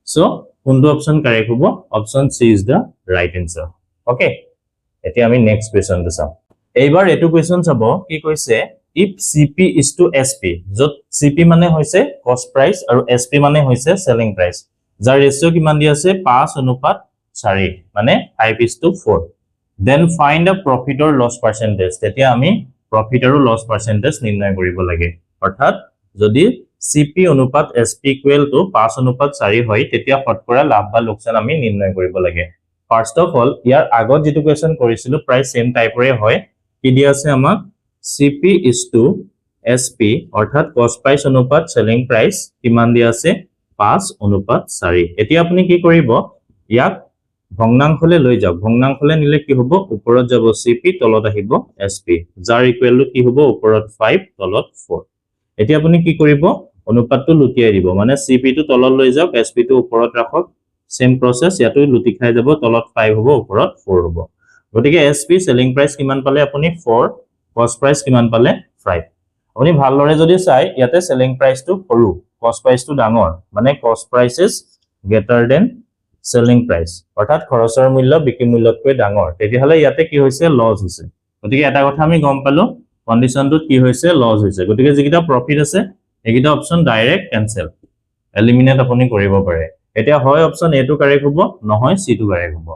সো কোনটো অপচন কাৰেক্ট হ'ব option C is the right answer okay এতিয়া আমি নেক্সট কোৱেশ্চনটো চাম এইবাৰ এটো কোৱেশ্চন চাব কি কৈছে if cp is to sp যত cp মানে হৈছে কষ্ট প্ৰাইস আৰু sp মানে হৈছে সেলিং প্ৰাইস যাৰ ৰেশিও কিমান দি আছে 5:4 মানে 5:4 then find the profit or loss percentage তেতিয়া আমি profit আৰু loss percentage নিৰ্ণয় কৰিব লাগে অৰ্থাৎ যদি cp অনুপাত sp equal to 5:4 হয় তেতিয়া শতকৰা লাভ বা লোকচান আমি নিৰ্ণয় কৰিব লাগে ফাৰ্স্ট অফ অল ইয়াৰ আগত যেটো কোৱেশ্চন কৰিছিলো প্ৰায় সেম টাইপৰে হয় কি দি আছে আমাক cp is to sp অৰ্থাৎ কষ্ট প্ৰাইস অনুপাত সেলিং প্ৰাইস কিমান দি আছে 5:4 এতিয়া আপুনি কি কৰিব ইয়াক ভগ্নাংশলে লৈ যাওক ভগ্নাংশলে নিলে কি হ'ব ওপৰত যাব cp তলত আহিব sp যাৰ ইকুৱেল টু কি হ'ব ওপৰত 5 তলত 4 এতিয়া আপুনি কি কৰিব অনুপাতটো লুটিয়াই দিব মানে cp টো তলত লৈ যাওক sp টো ওপৰত ৰাখক সেম প্ৰসেস ইয়াটো লুটি খাই যাব তলত 5 হ'ব ওপৰত 4 হ'ব গতিকে sp সেলিং প্ৰাইস কিমান পালে আপুনি 4 কষ্ট প্ৰাইস কিমান পালে 5 আপুনি ভালদৰে যদি চাই ইয়াতে সেলিং প্ৰাইসটো সৰু কষ্ট প্ৰাইসটো ডাঙৰ মানে কষ্ট price is greater than selling price অৰ্থাৎ খৰচৰ মূল্য বিক্ৰী মূল্যতকৈ ডাঙৰ তেতিয়াহলে ইয়াতে কি হৈছে লস হৈছে গতিকে এটা কথা আমি গম পালো কন্ডিশনটো কি হৈছে লস হৈছে গতিকে যিকিটা প্ৰফিট আছে এইকিটা অপচন ডাইৰেক্ট ক্যান্সেল এলিমিনেট আপুনি কৰিব পাৰে এতিয়া হয় অপচন এ টো কাৰেক্ট হ'ব নহয় সি টো কাৰেক্ট হ'ব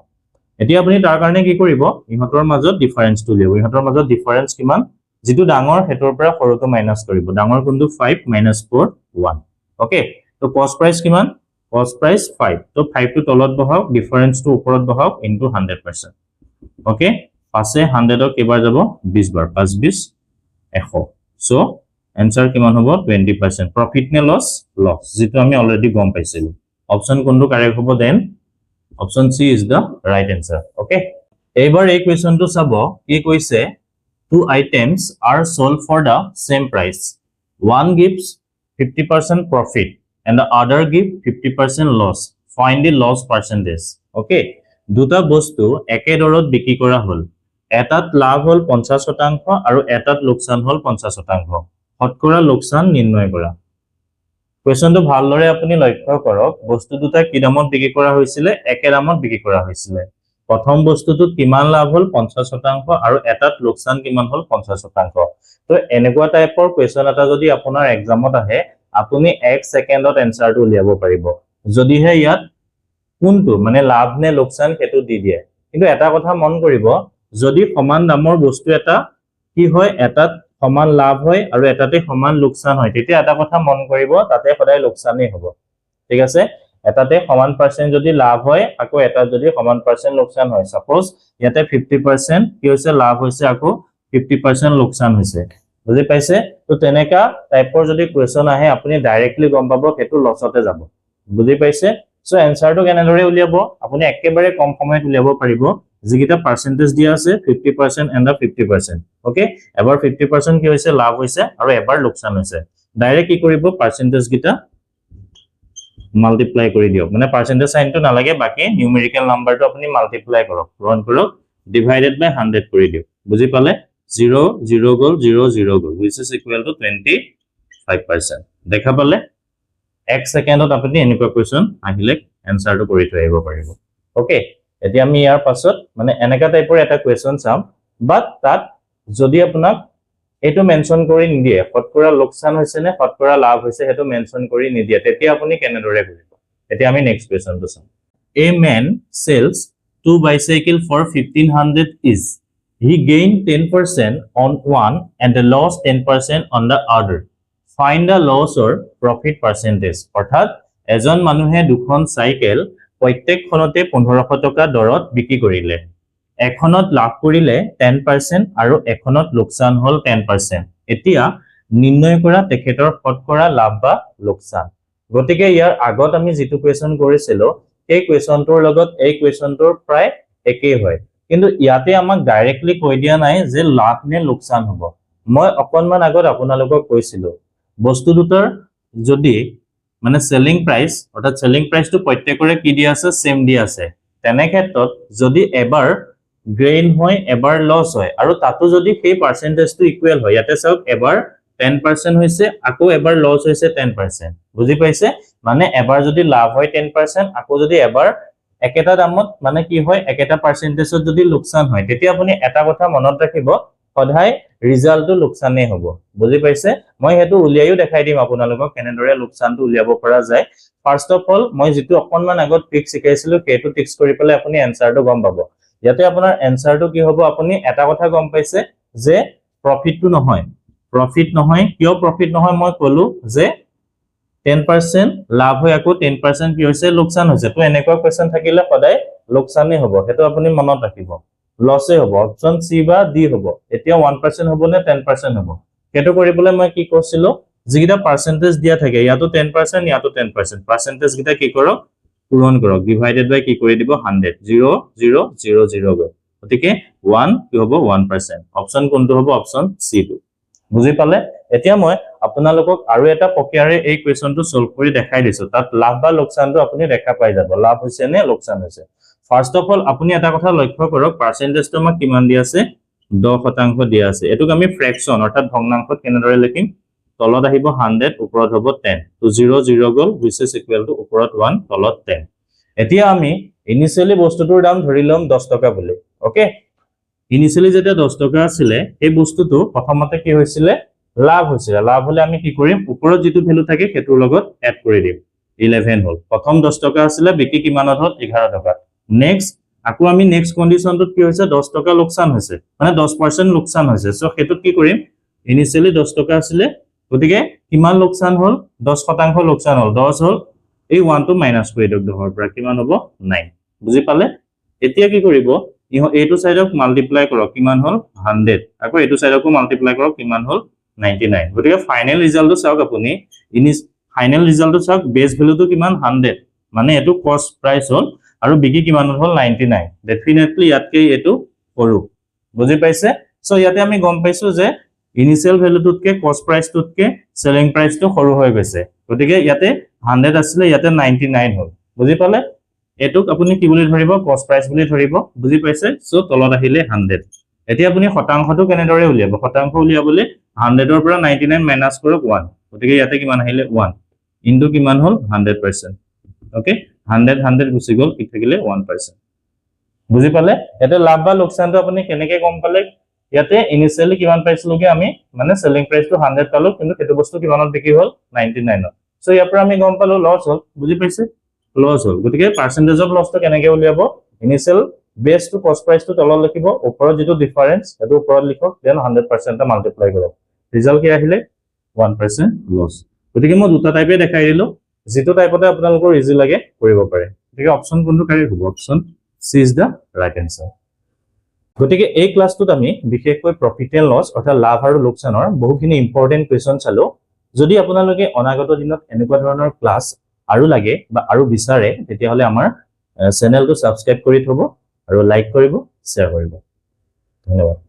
এতিয়া আপুনি তাৰ কাৰণে কি কৰিব ইহতৰ মাজত ডিফাৰেন্সটো লিয়াব ইহতৰ মাজত ডিফাৰেন্স কিমান যেটো ডাঙৰ হেতৰ পৰা সৰুটো মাইনাস কৰিব ডাঙৰ কোনটো 5 - 4 1 ওকে তো কষ্ট প্ৰাইস কিমান কষ্ট প্ৰাইস 5 তো 5 টো তলত বহাওক ডিফাৰেন্সটো ওপৰত বহাওক ইনটু 100% ওকে পাছে 100 ক কেবাৰ যাব 20 বাৰ 5 20 100 সো आंसर কিমান হ'ব 20% प्रॉफिट নে লস লস যেটো আমি অলৰেডি গম পাইছিলো অপচন কোনটো কাৰেক্ট হ'ব then option C is the right answer okay এইবাৰ এই কোৱেশ্চনটো চাব কি কৈছে two items are sold for the same price one gives 50% profit and the other gives 50% loss find the loss percentage okay দুটা বস্তু একে দৰত বিক্ৰী কৰা হল এটাত লাভ হল 50% আৰু এটাত লোকসান হল 50% শতকৰা লোকসান নিৰ্ণয় কৰা কোৱেশ্চনটো ভালদৰে আপুনি লক্ষ্য কৰক বস্তু দুটা কি দামত বিক্ৰী কৰা হৈছিল একে দামত বিক্ৰী কৰা হৈছিল প্ৰথম বস্তুটোত কিমান লাভ হল 50% আৰু এটাত লোকসান কিমান হল 50% তো এনেকুৱা টাইপৰ কোৱেশ্চন এটা যদি আপোনাৰ এক্সামত আহে আপুনি 1 সেকেন্ডত আনসাৰটো উলিয়াব পাৰিব যদিহে ইয়াত কোনটো মানে লাভ নে লোকসান হেতু দি দিয়ে কিন্তু এটা কথা মন কৰিব যদি সমান দামৰ বস্তু এটা কি হয় এটাত সমান লাভ হয় আৰু এটাতে সমান লোকসান হয় তেতিয়া এটা কথা মন কৰিব তাতে সদায় লোকসানই হ'ব ঠিক আছে এটাতে সমান পার্সেন্ট যদি লাভ হয় আকৌ এটা যদি সমান পার্সেন্ট লোকসান হয় সাপোজ ইয়াতে 50% কি হৈছে লাভ হৈছে আকৌ 50% লোকসান হৈছে বুজি পাইছে তো তেনেকা টাইপৰ যদি কোৱেশ্চন আহে আপুনি ডাইৰেক্টলি গম পাব হেতু লসতে যাব বুজি পাইছে সো আনসাৰটো কেনেদৰে উলিয়াব আপুনি একেবাৰে কম সময়ত উলিয়াব পাৰিব যিকিটা পাৰ্সেন্টেজ দিয়া আছে 50% and 50% ওকে এবাৰ 50% কি হৈছে লাভ হৈছে আৰু এবাৰ লোকসান হৈছে ডাইৰেক্ট কি কৰিব পাৰ্সেন্টেজ গিটা মাল্টিপ্লাই কৰি দিয়ক মানে পাৰ্সেন্টেজ সাইনটো নালাগে বাকি নিউমেৰিকেল নাম্বাৰটো আপুনি মাল্টিপ্লাই কৰক গ্ৰহণ কৰক ডিভাইডেড বাই 100 কৰি দিয়ক বুজি পালে 0 0 গল 0 0 গল which is equal to 25 5%. দেখা পালে 1 সেকেন্ডত আপুনি এনেকুৱা কোৱেশ্চন আহিলে এনসাৰটো কৰি থৈ আহিব পাৰিব ওকে এতিয়া আমি ইয়াৰ পাছত মানে এনেকা টাইপৰ এটা কোৱেশ্চন চাম বাট তাত যদি আপোনাক এটো মেনশন কৰি নিদিয়ে ফটকৰা লোকসান হৈছে নে ফটকৰা লাভ হৈছে হেতু মেনশন কৰি নিদিয়ে তেতিয়া আপুনি কেনেদৰে কৰিব এতিয়া আমি নেক্সট কোৱেশ্চনটো চাম A man sells 2 bicycle for 1500 each he gained 10% on one and lost 10% on the other find the loss or profit percentage অৰ্থাৎ এজন মানুহে দুখন সাইকেল প্ৰত্যেকখনতে 1500 টকা দৰত বিক্ৰী কৰিলে এখনত লাভ কৰিলে 10% আৰু এখনত লোকসান হল 10% এতিয়া নিৰ্ণয় কৰা তেখেতৰ ফটকৰা লাভ বা লোকসান গতিকে ইয়াৰ আগত আমি যেটো কোৱেশ্চন কৰিছিল এই কোৱেশ্চনটোৰ লগত এই কোৱেশ্চনটোৰ প্ৰায় একেই হয় কিন্তু ইয়াতে আমাক ডাইৰেক্টলি কৈ দিয়া নাই যে লাভ নে লোকসান হ'ব মই অকনমান আগত আপোনালোকক কৈছিল বস্তু দুটাৰ যদি মানে সেলিং প্ৰাইস অৰ্থাৎ সেলিং প্ৰাইসটো প্ৰত্যেকৰে কি দিয়া আছে সেম দিয়া আছে তেনে ক্ষেত্ৰত যদি এবাৰ গেইন হয় এবাৰ লস হয় আৰু তাতো যদি সেই পাৰ্সেন্টেজটো ইকুৱেল হয় ইয়াতে চাওক এবাৰ 10% হৈছে আকৌ এবাৰ লস হৈছে 10% বুজি পাইছে মানে এবাৰ যদি লাভ হয় 10% আকৌ যদি এবাৰ একেটা দামত মানে কি হয় একেটা পাৰ্সেন্টেজত যদি লোকসান হয় তেতিয়া আপুনি এটা কথা মনত ৰাখিব সদায় ৰিজাল্টটো লোকসানে হ'ব বুজি পাইছে মই হেতু উলিয়াইও দেখাই দিম আপোনালোকক কেনেদৰে লোকসানটো উলিয়াব পৰা যায় ফাৰ্স্ট অফ অল মই যেটো অকনমান আগত ট্ৰিক শিকাইছিলো সেইটো ট্ৰিক্স কৰি পেলাই আপুনি এনসাৰটো গম পাব ইয়াতে আপোনাৰ এনসাৰটো কি হ'ব আপুনি এটা কথা গম পাইছে যে প্ৰফিটটো নহয় কিয় প্ৰফিট নহয় মই কলো যে 10% লাভ হয় আকৌ 10% কি হৈছে লোকসান হৈছে তো এনেকুৱা কোৱেশ্চন থাকিলে সদায় লোকসানে হ'ব হেতু আপুনি মনত ৰাখিব লসে হ'ব অপচন সি বা ডি হ'ব এতিয়া 1% হ'ব নে 10% হ'ব হেতু কৰিবলৈ মই কি কৈছিল যিটা পাৰ্সেন্টেজ দিয়া থাকে ইয়াতো 10% ইয়াতো 10% পাৰ্সেন্টেজ গিটা কি কৰক পূৰণ কৰক ডিভাইডেড বাই কি কৰি দিব 100 0 0 0 0 গৈ গতিকে 1 কি হ'ব 1% অপচন কোনটো হ'ব অপচন সি টো বুজি পালে এতিয়া মই আপোনালোকক আৰু এটা প্ৰক্ৰিয়াৰে এই কোৱেশ্চনটো সলভ কৰি দেখাই দিছো তাত লাভ বা লোকসানটো আপুনি দেখা পাই যাব লাভ হৈছে নে লোকসান হৈছে ফাৰ্স্ট অফ অল আপুনি এটা কথা লক্ষ্য কৰক পাৰ্সেন্টেজটো আমাক কিমান দিয়া আছে 10% দিয়া আছে এটোক আমি ফ্ৰেকশন অৰ্থাৎ ভগ্নাংশত কেনেদৰে লিখিম তলত আহিব 100 ওপৰত হ'ব 10 তো 0 0 গল which is equal to ওপৰত 1 তলত 10 এতিয়া আমি ইনিশিয়ালি বস্তুটোৰ দাম ধৰি লম 10 টকা বুলি ওকে ইনিশিয়ালি যেটা 10 টকা আছিল এই বস্তুটো প্ৰথমতে কি হৈছিল লাভ হৈছিল লাভ হলে আমি কি কৰিম ওপৰত যেটো ভ্যালু থাকে হেতুৰ লগত এড কৰি দিম 11 হল প্ৰথম 10 টকা আছিল বিকি কিমানত হল 11 টকা নেক্সট আকৌ আমি নেক্সট কন্ডিশনটোত কি হৈছে 10 টকা লোকসান হৈছে মানে 10% লোকসান হৈছে সো হেতুত কি কৰিম ইনিশিয়ালি 10 টকা আছিল গতিকে কিমান লোকসান হল 10% লোকসান হল 10 হল এই 1 টো মাইনাস কৰি দিওক 10 ৰ পৰা কিমান হ'ব 9 বুজি পালে এতিয়া কি কৰিব এইটো সাইডক মাল্টিপ্লাই কৰক কিমান হল 100 আকৌ এইটো সাইডকো মাল্টিপ্লাই কৰক কিমান হল 99 গতিকে ফাইনাল ৰিজাল্টটো চাওক আপুনি ফাইনাল ৰিজাল্টটো চাওক বেস ভ্যালুটো কিমান 100 মানে এটো কস্ট প্ৰাইস হল আৰু বিকি কিমান হল 99 ডেফিনেটলি ইয়াতকে এটো সৰু বুজি পাইছে সো ইয়াতে আমি গম পাইছো যে ইনিশিয়াল ভ্যালুটোতকে কস্ট প্ৰাইসটোতকে সেলিং প্ৰাইসটো সৰু হৈ গৈছে গতিকে ইয়াতে 100 আছিল ইয়াতে 99 হল বুজি পালে এটুক আপুনি কি বুলি ধৰিব কস্ট প্ৰাইস বুলি ধৰিব বুজি পাইছে সো তলত আহিলে 100 এতিয়া আপুনি শতাংশটো কেনেদৰে উলিয়াব শতাংশ উলিয়াবলে 100 ৰ পৰা 99 মাইনাস কৰক 1 গতিকে ইয়াতে কিমান আহিলে 1 ইনটু কিমান হল 100% ওকে 100 গুচি গল কি থাকিলে 1% বুজি পালে এটা লাভ বা লোকসানটো আপুনি কেনেকে গম পালে ইয়াতে ইনিশিয়ালি কিমান পাইছিলগে আমি মানে সেলিং প্ৰাইসটো 100 পালো কিন্তু হেতু বস্তু কিমানত বিক্ৰী হল 99 সো ইয়াৰ পৰা আমি গম পালো লস হল বুজি পাইছে লস হল গতিকে পার্সেন্টেজ অফ লসটো কেনেকে উলিয়াব initial base to cost price to তলত লিখিব ওপৰত যেটো ডিফাৰেন্স হেতু ওপৰত লিখক দেন 100% মাল্টিপ্লাই কৰক ৰিজাল্ট কি আহিলে 1% লস গতিকে মই দুটা টাইপে দেখাই দিলো যেটো টাইপতে আপোনালোকৰ ইজি লাগে কৰিব পাৰে গতিকে অপচন কোনটো কাৰেক্ট হ'ব option C is the right answer গতিকে এই ক্লাছটোত আমি বিশেষকৈ প্ৰফিট এণ্ড লস অৰ্থাৎ লাভ আৰু লোকসানৰ বহুখিনি ইম্পৰ্টেন্ট কোৱেশ্চন চালো যদি আপোনালোকে অনাগত দিনত এনেকুৱা ধৰণৰ ক্লাছ আৰু লাগে বা আৰু বিচাৰে তেতিয়া হলে আমাৰ চেনেলটো সাবস্ক্ৰাইব কৰি থব আৰু লাইক কৰিব শেয়াৰ কৰিব ধন্যবাদ